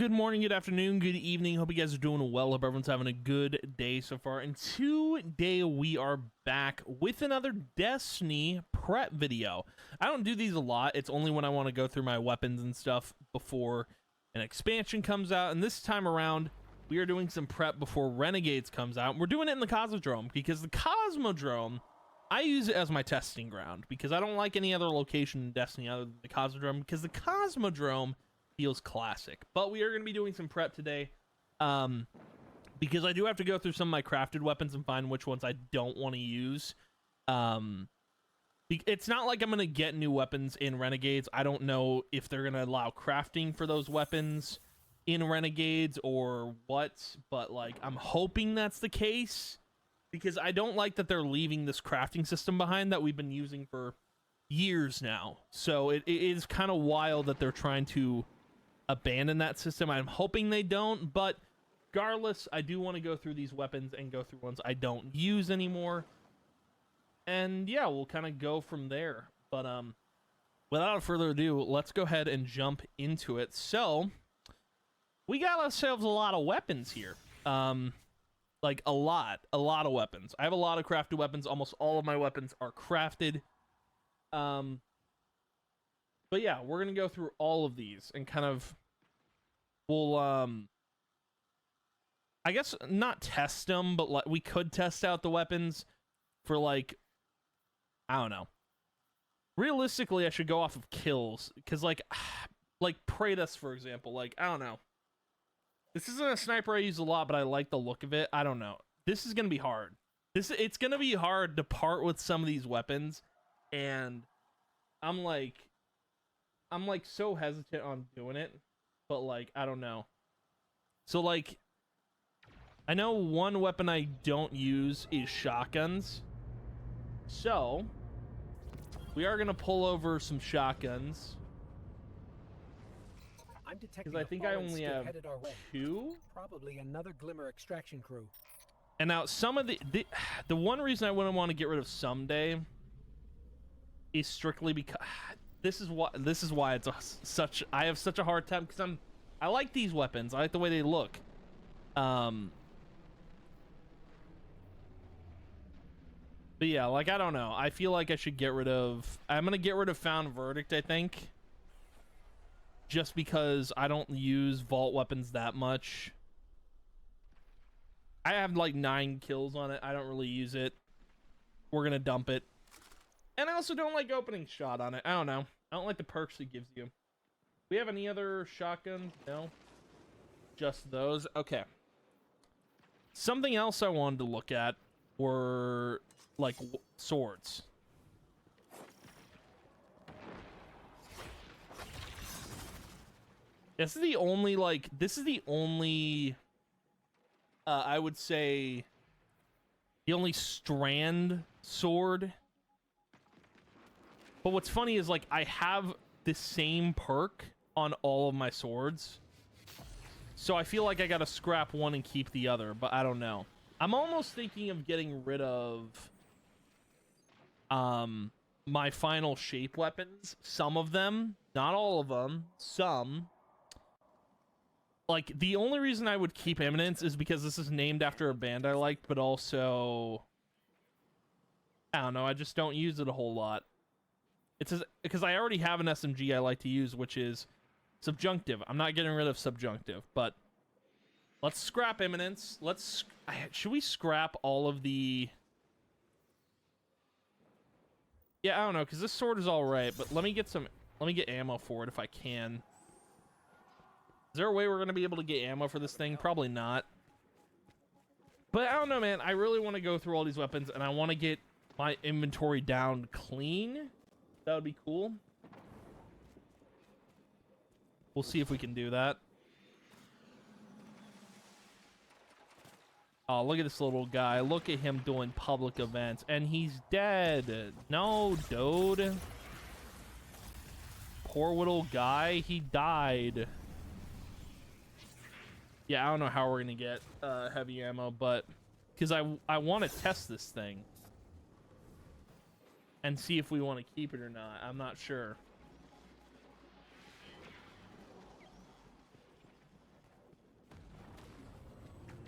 good morning, good afternoon, good evening. Hope you guys are doing well. Hope everyone's having a good day so far. And today we are back with another Destiny prep video. I don't do these a lot. It's only when I want to go through my weapons and stuff before an expansion comes out. And this time around, we are doing some prep before Renegades comes out. We're doing it in the Cosmodrome because the Cosmodrome, I use it as my testing ground because I don't like any other location in Destiny other than the Cosmodrome, because the Cosmodrome feels classic. But we are going to be doing some prep today because I do have to go through some of my crafted weapons and find which ones I don't want to use. It's not like I'm going to get new weapons in Renegades. I don't know if they're going to allow crafting for those weapons in Renegades or what, but like I'm hoping that's the case, because I don't like that they're leaving this crafting system behind that we've been using for years now. So it is kind of wild that they're trying to abandon that system. I'm hoping they don't, but regardless, I do want to go through these weapons and go through ones I don't use anymore. And yeah, we'll kind of go from there. But without further ado, let's go ahead and jump into it. So we got ourselves a lot of weapons here. Like a lot of weapons. I have a lot of crafted weapons. Almost all of my weapons are crafted. But yeah, we're gonna go through all of these and kind of we'll I guess not test them, but like we could test out the weapons for like, I don't know. Realistically, I should go off of kills, because like Praetus, for example, like I don't know. This isn't a sniper I use a lot, but I like the look of it. I don't know. This is gonna be hard. It's gonna be hard to part with some of these weapons, and I'm like so hesitant on doing it, but like I don't know. So like I know one weapon I don't use is shotguns. So we are gonna pull over some shotguns, because I think I only have two. Probably another Glimmer extraction crew. And now some of the one reason I wouldn't want to get rid of someday is strictly because this is why it's I have such a hard time, because I like these weapons. I like the way they look. But yeah, like I don't know. I feel like I should get rid of. I'm gonna get rid of Found Verdict, I think, just because I don't use vault weapons that much. I have like 9 kills on it. I don't really use it. We're gonna dump it. And I also don't like opening shot on it. I don't know. I don't like the perks it gives you. We have any other shotguns? No. Just those? Okay. Something else I wanted to look at were like swords. This is the only I would say the only strand sword. But what's funny is like I have the same perk on all of my swords, so I feel like I gotta scrap one and keep the other, but I don't know. I'm almost thinking of getting rid of my final shape weapons. Some of them, not all of them, some. Like, the only reason I would keep Eminence is because this is named after a band I liked, but also, I don't know, I just don't use it a whole lot. It's because I already have an SMG I like to use, which is Subjunctive. I'm not getting rid of Subjunctive, but let's scrap Eminence. Should we scrap all of the... Yeah, I don't know, because this sword is all right, but let me get ammo for it if I can. Is there a way we're going to be able to get ammo for this thing? Probably not. But I don't know, man. I really want to go through all these weapons, and I want to get my inventory down clean. That would be cool. We'll see if we can do that. Oh, look at this little guy. Look at him doing public events, and he's dead. No, dude. Poor little guy. He died. Yeah, I don't know how we're gonna get heavy ammo, but because I want to test this thing and see if we want to keep it or not. I'm not sure.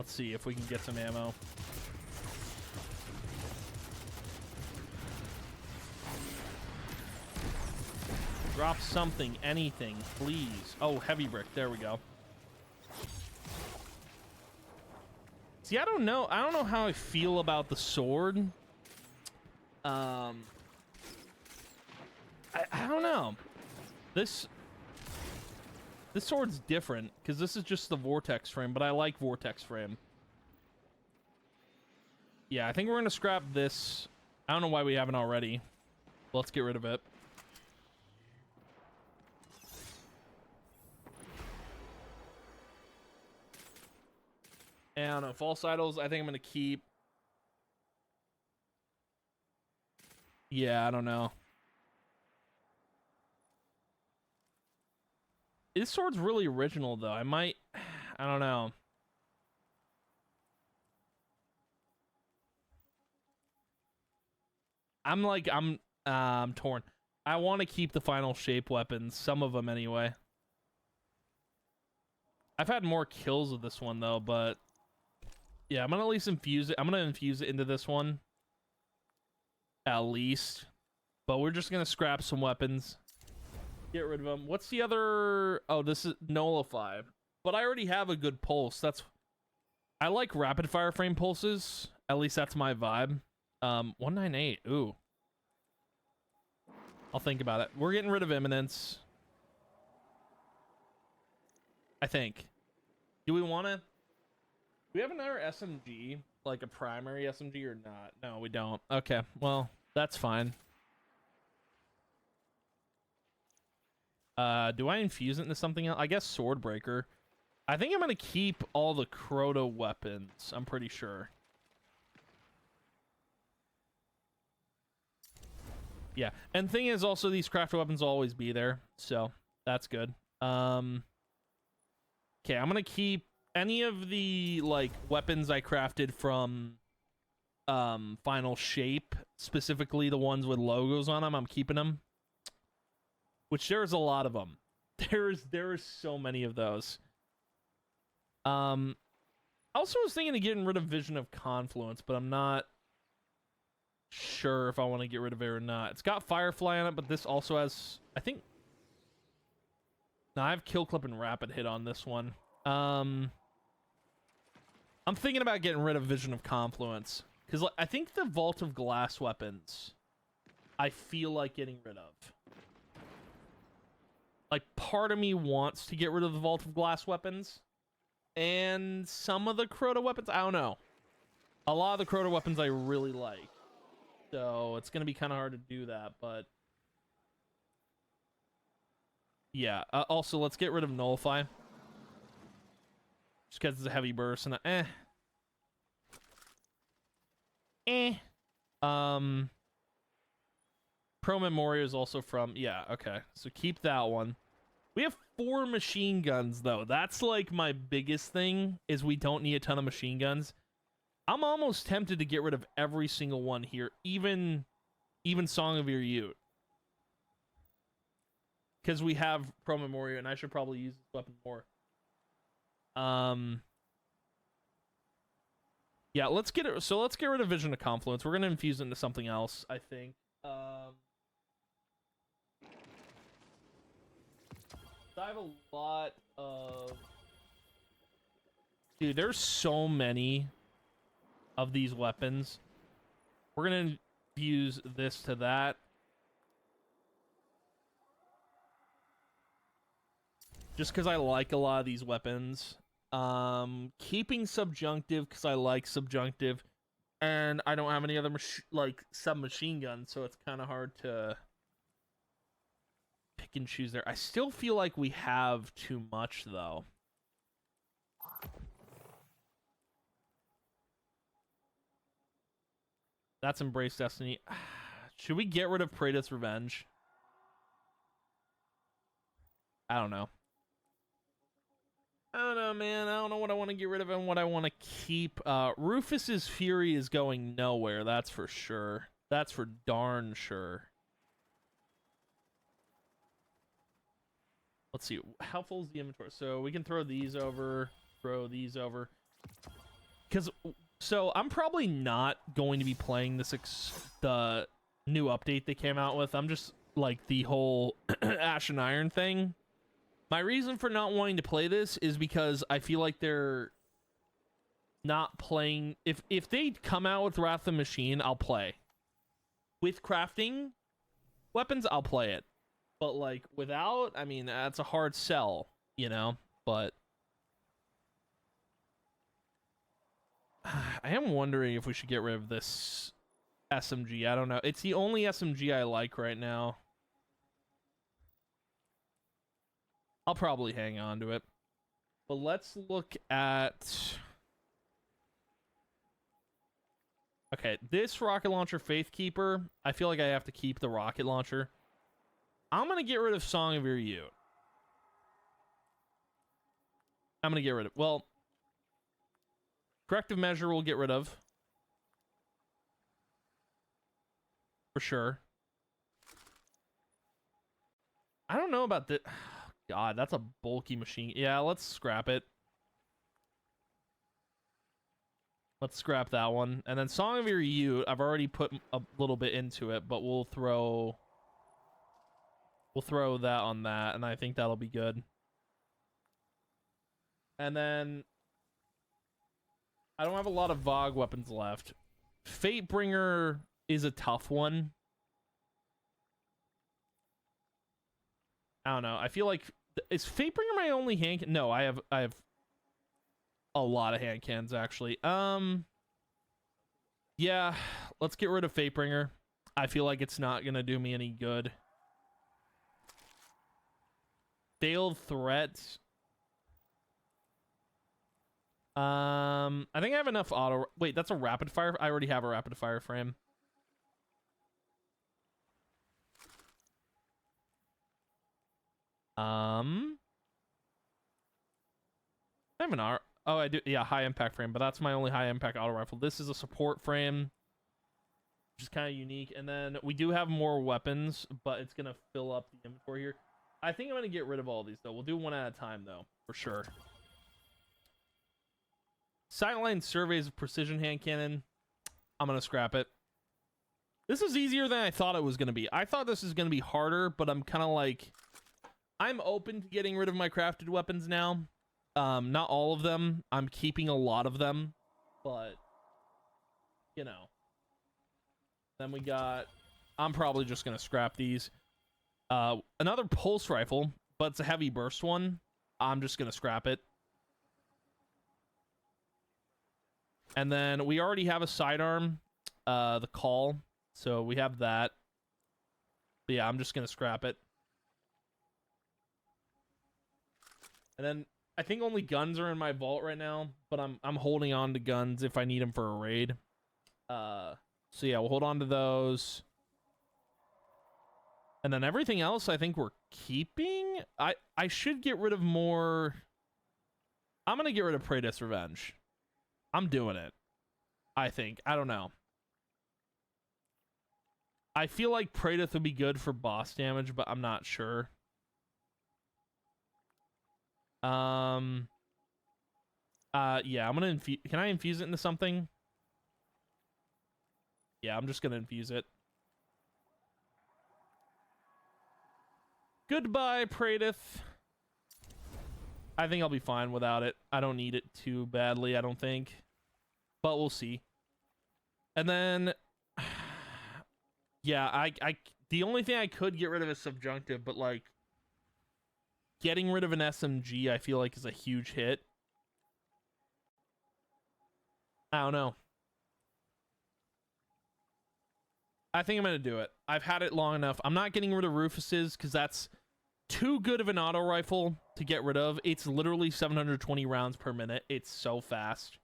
Let's see if we can get some ammo. Drop something, anything, please. Oh, heavy brick. There we go. See, I don't know how I feel about the sword. I don't know. This sword's different because this is just the vortex frame, but I like vortex frame. Yeah, I think we're gonna scrap this. I don't know why we haven't already. Let's get rid of it. And false idols, I think I'm gonna keep. Yeah, I don't know. This sword's really original, though. I don't know. I'm torn. I want to keep the final shape weapons, some of them anyway. I've had more kills with this one, though, but yeah, I'm gonna at least infuse it. I'm gonna infuse it into this one. At least. But we're just gonna scrap some weapons. Get rid of them. What's the other... Oh, this is nullify. But I already have a good pulse. I like rapid fire frame pulses. At least that's my vibe. 198. Ooh. I'll think about it. We're getting rid of imminence. I think. Do we want to... Do we have another SMG? Like a primary SMG or not? No, we don't. Okay, well, that's fine. Do I infuse it into something else? I guess Swordbreaker. I think I'm going to keep all the Crota weapons. I'm pretty sure. Yeah, and thing is also these crafted weapons will always be there. So, that's good. Okay, I'm going to keep any of the, like, weapons I crafted from Final Shape. Specifically the ones with logos on them. I'm keeping them. Which there's a lot of them. There is so many of those. I also was thinking of getting rid of Vision of Confluence, but I'm not sure if I want to get rid of it or not. It's got Firefly on it, but this also has, I think... No, I have Kill Clip and Rapid Hit on this one. I'm thinking about getting rid of Vision of Confluence. Because I think the Vault of Glass weapons, I feel like getting rid of. Like, part of me wants to get rid of the Vault of Glass weapons. And some of the Crota weapons, I don't know. A lot of the Crota weapons I really like. So, it's going to be kind of hard to do that, but... Yeah, also, let's get rid of Nullify. Just because it's a heavy burst and Pro Memoria is also from... Yeah, okay. So keep that one. We have 4 machine guns, though. That's, like, my biggest thing, is we don't need a ton of machine guns. I'm almost tempted to get rid of every single one here, even Song of Your Youth. Because we have Pro Memoria, and I should probably use this weapon more. Yeah, let's get it. So let's get rid of Vision of Confluence. We're gonna infuse it into something else, I think. I have a lot of... Dude, there's so many of these weapons. We're gonna infuse this to that. Just because I like a lot of these weapons. Keeping Subjunctive because I like Subjunctive. And I don't have any other submachine guns, so it's kind of hard to pick and choose there. I still feel like we have too much, though. That's Embrace Destiny. Should we get rid of Praetor's Revenge? I don't know. I don't know, man. I don't know what I want to get rid of and what I want to keep. Rufus's Fury is going nowhere, that's for sure. That's for darn sure. Let's see. How full is the inventory? So we can throw these over. Throw these over. because so I'm probably not going to be playing the new update they came out with. I'm just like the whole Ash and Iron thing. My reason for not wanting to play this is because I feel like they're not playing. If they come out with Wrath of the Machine, I'll play. With crafting weapons, I'll play it. But like without, I mean, that's a hard sell, you know? But I am wondering if we should get rid of this SMG. I don't know. It's the only SMG I like right now. I'll probably hang on to it. But let's look at... Okay, this rocket launcher, Faithkeeper, I feel like I have to keep the rocket launcher. I'm going to get rid of Song of Your Youth. I'm going to get rid of... Well, Corrective Measure we'll get rid of. For sure. I don't know about this. God, that's a bulky machine. Yeah, let's scrap it. Let's scrap that one. And then Song of Your Youth, I've already put a little bit into it, but we'll throw that on that, and I think that'll be good. And then I don't have a lot of Vogue weapons left. Fatebringer is a tough one. I don't know. I feel like is Fatebringer my only hand? No, I have a lot of hand cannons actually. Yeah, let's get rid of Fatebringer. I feel like it's not gonna do me any good. Failed Threat. I think I have enough auto. Wait, that's a rapid fire. I already have a rapid fire frame. I have an R. Oh, I do. Yeah, high impact frame, but that's my only high impact auto rifle. This is a support frame, which is kind of unique. And then we do have more weapons, but it's gonna fill up the inventory here. I think I'm gonna get rid of all these though. We'll do one at a time though, for sure. Sightline Surveys of Precision Hand Cannon. I'm gonna scrap it. This is easier than I thought it was gonna be. I thought this was gonna be harder, but I'm kind of like, I'm open to getting rid of my crafted weapons now. Not all of them. I'm keeping a lot of them, but you know. Then we got, I'm probably just gonna scrap these. Another pulse rifle, but it's a heavy burst one. I'm just gonna scrap it. And then we already have a sidearm, the Call, so we have that. But yeah, I'm just gonna scrap it. And then I think only guns are in my vault right now, but I'm holding on to guns if I need them for a raid. So yeah, we'll hold on to those. And then everything else I think we're keeping. I should get rid of more. I'm gonna get rid of Praedyth's Revenge. I'm doing it. I think. I don't know. I feel like Praedyth would be good for boss damage, but I'm not sure. Yeah, I'm gonna infuse. Can I infuse it into something? Yeah, I'm just gonna infuse it. Goodbye, Praedyth. I think I'll be fine without it. I don't need it too badly, I don't think. But we'll see. And then, yeah, the only thing I could get rid of is Subjunctive, but like, getting rid of an SMG, I feel like is a huge hit. I don't know. I think I'm going to do it. I've had it long enough. I'm not getting rid of Rufus's because that's too good of an auto rifle to get rid of. It's literally 720 rounds per minute. It's so fast.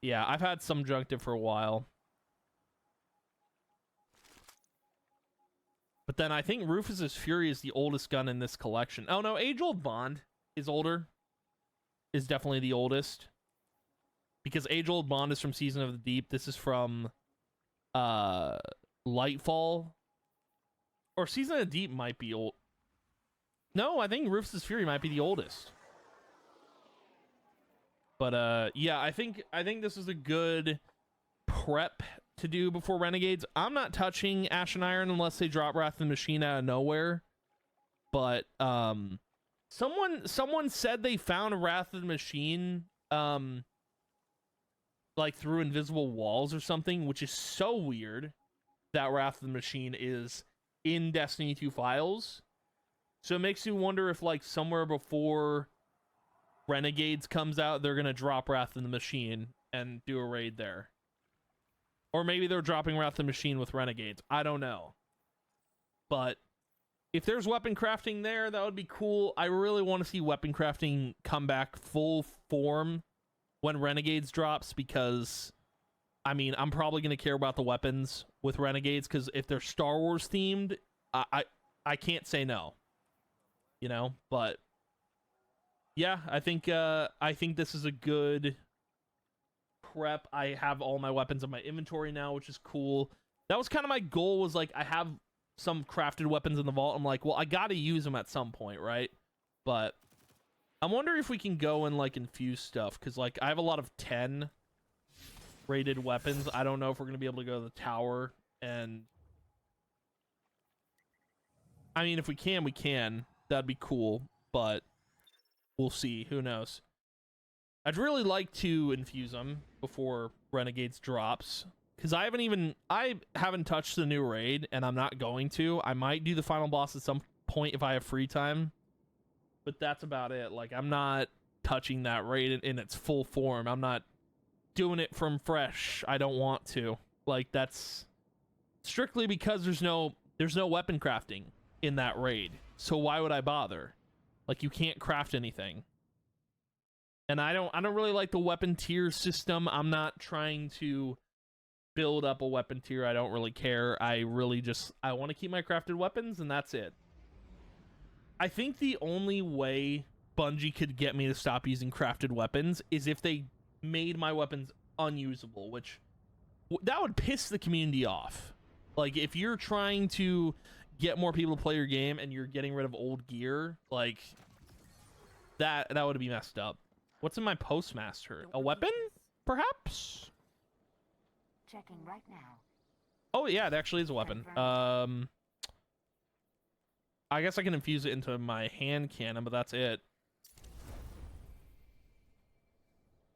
Yeah, I've had Subjunctive for a while. But then I think Rufus's Fury is the oldest gun in this collection. Oh no, Age-Old Bond is older. Is definitely the oldest. Because Age-Old Bond is from Season of the Deep. This is from Lightfall. Or Season of the Deep might be old. No, I think Rufus's Fury might be the oldest. But yeah, I think this is a good prep to do before Renegades. I'm not touching Ash and Iron unless they drop Wrath of the Machine out of nowhere. But someone said they found Wrath of the Machine like through invisible walls or something, which is so weird that Wrath of the Machine is in Destiny 2 files. So it makes you wonder if like somewhere before Renegades comes out, they're gonna drop Wrath of the Machine and do a raid there. Or maybe they're dropping Wrath of the Machine with Renegades. I don't know. But if there's weapon crafting there, that would be cool. I really want to see weapon crafting come back full form when Renegades drops, because I mean, I'm probably going to care about the weapons with Renegades, because if they're Star Wars themed, I can't say no. You know, but yeah, I think this is a good prep. I have all my weapons in my inventory now, which is cool. That was kind of my goal, was like, I have some crafted weapons in the vault. I'm like, well, I got to use them at some point, right? But I'm wondering if we can go and like infuse stuff, because like I have a lot of 10 rated weapons. I don't know if we're going to be able to go to the tower, and I mean, if we can, we can. That'd be cool, but we'll see. Who knows? I'd really like to infuse them before Renegades drops, because I haven't touched the new raid, and I'm not going to. I might do the final boss at some point if I have free time, but that's about it. Like, I'm not touching that raid in its full form. I'm not doing it from fresh. I don't want to. Like, that's strictly because there's no weapon crafting in that raid. So why would I bother? Like, you can't craft anything. And I don't really like the weapon tier system. I'm not trying to build up a weapon tier. I don't really care. I want to keep my crafted weapons, and that's it. I think the only way Bungie could get me to stop using crafted weapons is if they made my weapons unusable, which that would piss the community off. Like, if you're trying to get more people to play your game and you're getting rid of old gear, like, that would be messed up. What's in my postmaster? A weapon? Perhaps? Checking right now. Oh yeah, it actually is a weapon. I guess I can infuse it into my hand cannon, but that's it.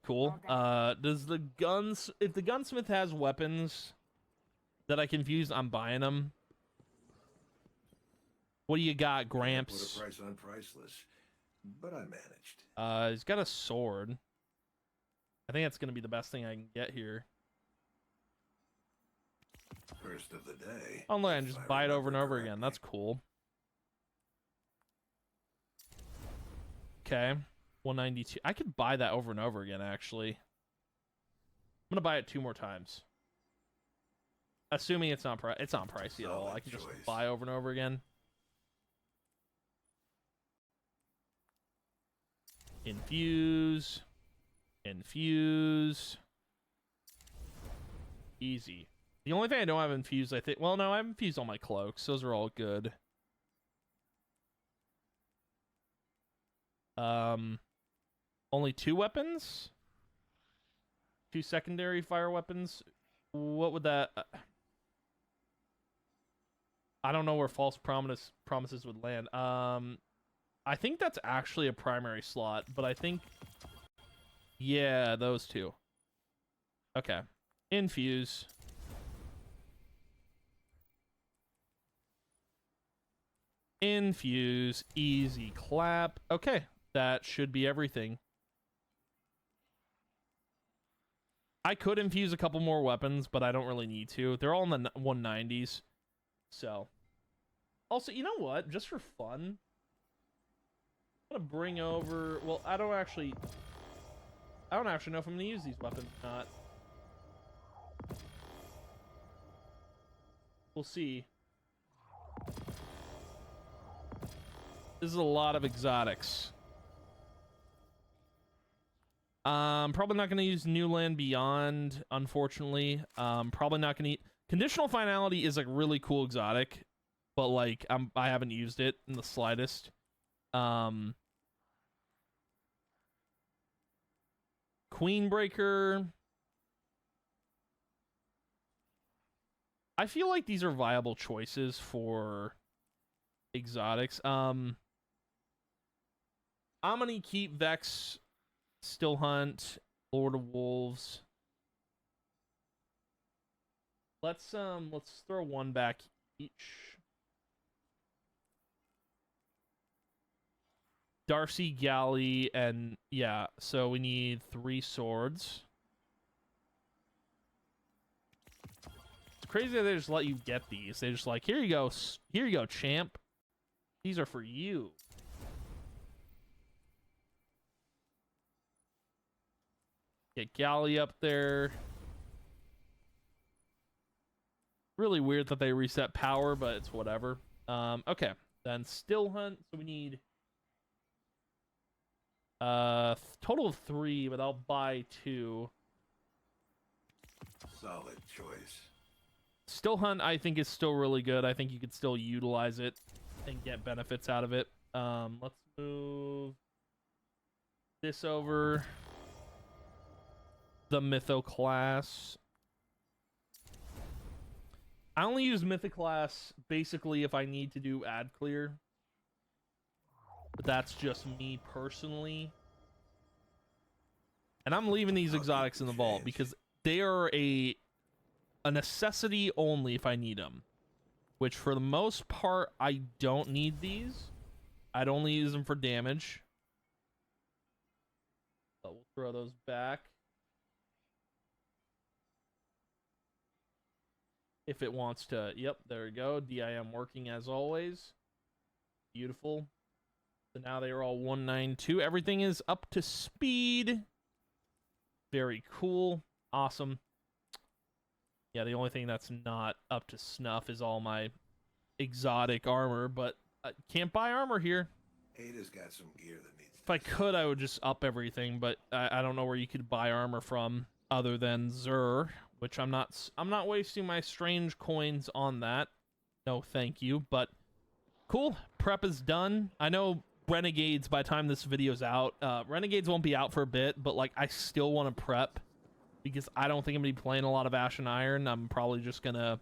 Cool. Does the guns... If the gunsmith has weapons that I can fuse, I'm buying them. What do you got, Gramps? Put a price on priceless, but I managed. He's got a sword. I think that's going to be the best thing I can get here. First of the day. Online, just buy it over and over again. That's cool. Okay. 192. I could buy that over and over again, actually. I'm going to buy it 2 more times. Assuming it's not pricey at all. I can just buy over and over again. Infuse. Infuse. Easy. The only thing I don't have infused, I think... Well, no, I have infused all my cloaks. Those are all good. Only 2 weapons? 2 secondary fire weapons? What would that... I don't know where false promises would land. I think that's actually a primary slot, but I think... Yeah, those 2. Okay. Infuse. Infuse. Easy clap. Okay. That should be everything. I could infuse a couple more weapons, but I don't really need to. They're all in the 190s. So. Also, you know what? Just for fun, I'm going to bring over... Well, I don't actually know if I'm going to use these weapons or not. We'll see. This is a lot of exotics. Probably not going to use New Land Beyond, unfortunately. Probably not going to... Conditional Finality is a really cool exotic, but like I haven't used it in the slightest. Queenbreaker. I feel like these are viable choices for exotics. I'm gonna keep Vex, Still Hunt, Lord of Wolves. Let's throw one back each. Darcy, Galley, and yeah, so we need 3 swords. It's crazy that they just let you get these. They just like, here you go, champ. These are for you. Get Galley up there. Really weird that they reset power, but it's whatever. Okay, then Still Hunt. So we need total of 3, but I'll buy 2. Solid choice. Still Hunt, I think, is still really good. I think you could still utilize it and get benefits out of it. Let's move this over. The Mytho class. I only use Mythic class basically if I need to do ad clear. But that's just me personally. And I'm leaving these exotics in the vault because they are a necessity only if I need them. Which for the most part, I don't need these. I'd only use them for damage. So we'll throw those back. If it wants to, yep, there we go. DIM working as always. Beautiful. So now they are all 192. Everything is up to speed. Very cool. Awesome. Yeah, the only thing that's not up to snuff is all my exotic armor, but I can't buy armor here. Ada's got some gear that needs. If I could, I would just up everything, but I don't know where you could buy armor from other than Zur, which I'm not wasting my strange coins on that. No, thank you. But cool, prep is done. I know Renegades, by the time this video's out, Renegades won't be out for a bit, but like I still want to prep because I don't think I'm gonna be playing a lot of Ash and Iron. I'm probably just gonna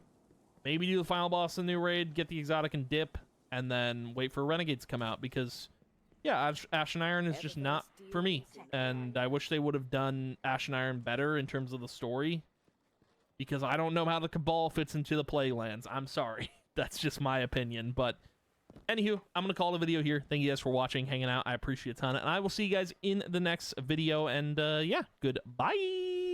maybe do the final boss in the new raid, get the exotic and dip, and then wait for Renegades to come out because yeah, Ash and Iron is just not for me. And I wish they would have done Ash and Iron better in terms of the story. Because I don't know how the Cabal fits into the Plaguelands. I'm sorry. That's just my opinion. But anywho, I'm going to call the video here. Thank you guys for watching, hanging out. I appreciate it a ton. And I will see you guys in the next video. And yeah, goodbye.